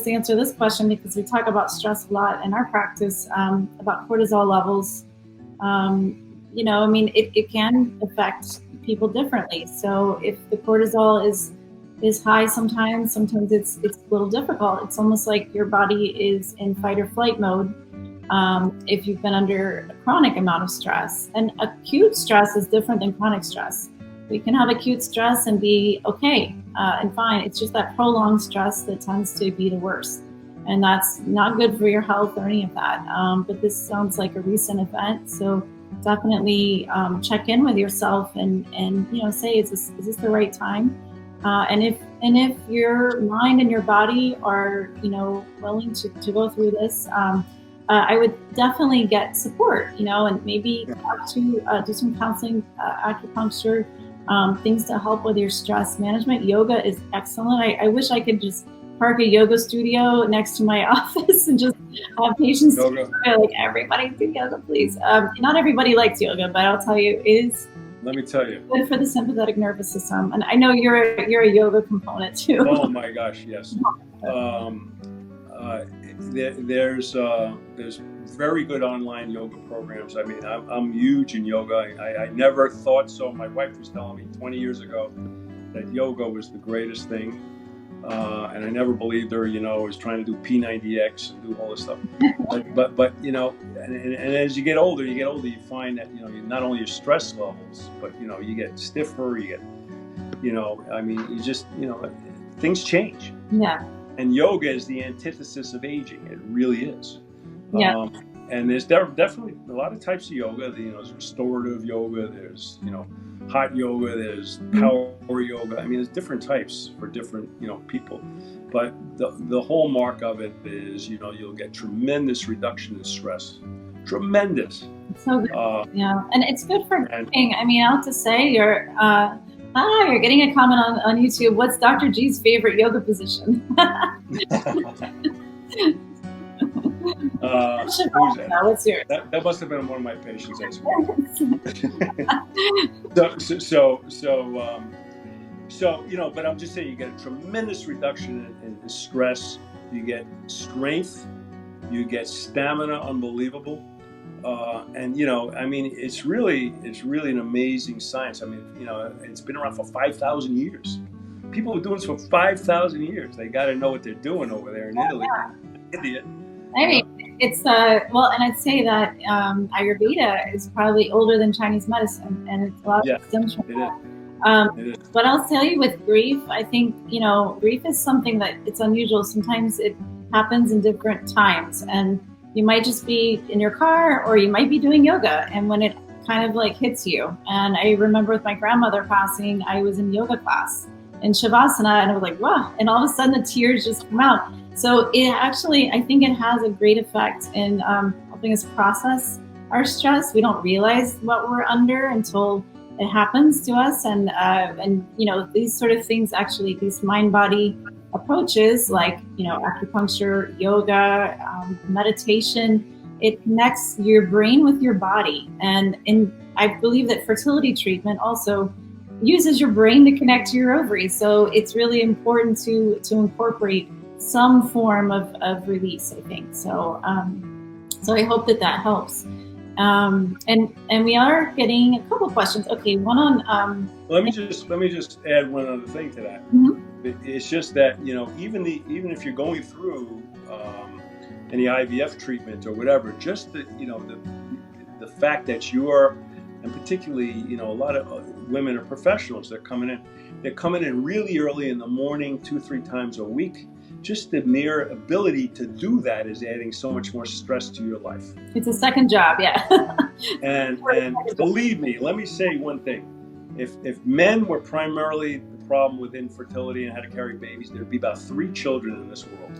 to answer this question because we talk about stress a lot in our practice, about cortisol levels. I mean, it can affect people differently. So if the cortisol is high sometimes it's a little difficult. It's almost like your body is in fight or flight mode if you've been under a chronic amount of stress. And acute stress is different than chronic stress. We can have acute stress and be okay and fine. It's just that prolonged stress that tends to be the worst. And that's not good for your health or any of that. But this sounds like a recent event. So definitely check in with yourself and say, is this the right time? And if your mind and your body are willing to go through this, I would definitely get support, and maybe talk to do some counseling, acupuncture, things to help with your stress management. Yoga is excellent. I wish I could just park a yoga studio next to my office and just have patients do yoga. Like, everybody do yoga, please. Not everybody likes yoga, but I'll tell you, it is. Let me tell you, good for the sympathetic nervous system. And I know you're a yoga component too. Oh my gosh, yes. There's very good online yoga programs. I mean, I'm huge in yoga. I never thought so. My wife was telling me 20 years ago that yoga was the greatest thing. And I never believed her, was trying to do P90X and do all this stuff. but and as you get older, you find that, not only your stress levels, but, you get stiffer, you get, I mean, you just, things change. Yeah. And yoga is the antithesis of aging. It really is. Yeah. And there's definitely a lot of types of yoga. There's restorative yoga. There's, hot yoga. There's power yoga. I mean, there's different types for different, people. But the hallmark of it is, you'll get tremendous reduction in stress. Tremendous. It's so good. Yeah. And it's good for cooking. I mean, I'll have to say you're getting a comment on YouTube. What's Dr. G's favorite yoga position? Who's that? What's yours? That must have been one of my patients. But I'm just saying, you get a tremendous reduction in stress. You get strength. You get stamina, unbelievable. And I mean, it's really an amazing science. I mean, it's been around for 5,000 years. People are doing this for 5,000 years. They got to know what they're doing over there in Italy. Idiot. I mean, it's and I'd say that Ayurveda is probably older than Chinese medicine, and it's a lot of stems from that. But I'll tell you, with grief, I think grief is something that it's unusual. Sometimes it happens in different times, and you might just be in your car, or you might be doing yoga, and when it kind of like hits you. And I remember with my grandmother passing, I was in yoga class in Shavasana, and I was like, wow, and all of a sudden the tears just come out. So it actually, I think it has a great effect in helping us process our stress. We don't realize what we're under until it happens to us. And these sort of things, actually, these mind-body approaches like, acupuncture, yoga, meditation, it connects your brain with your body. And I believe that fertility treatment also uses your brain to connect to your ovaries. So it's really important to incorporate some form of release, I think. So I hope that helps. And we are getting a couple questions. Okay, one on. Let me just add one other thing to that. Mm-hmm. It's just that even if you're going through any IVF treatment or whatever, just the fact that you're, and particularly a lot of women are professionals. They're coming in really early in the morning, 2-3 times a week. Just the mere ability to do that is adding so much more stress to your life. It's a second job, yeah. and believe me, let me say one thing. If men were primarily the problem with infertility and how to carry babies, there'd be about 3 children in this world.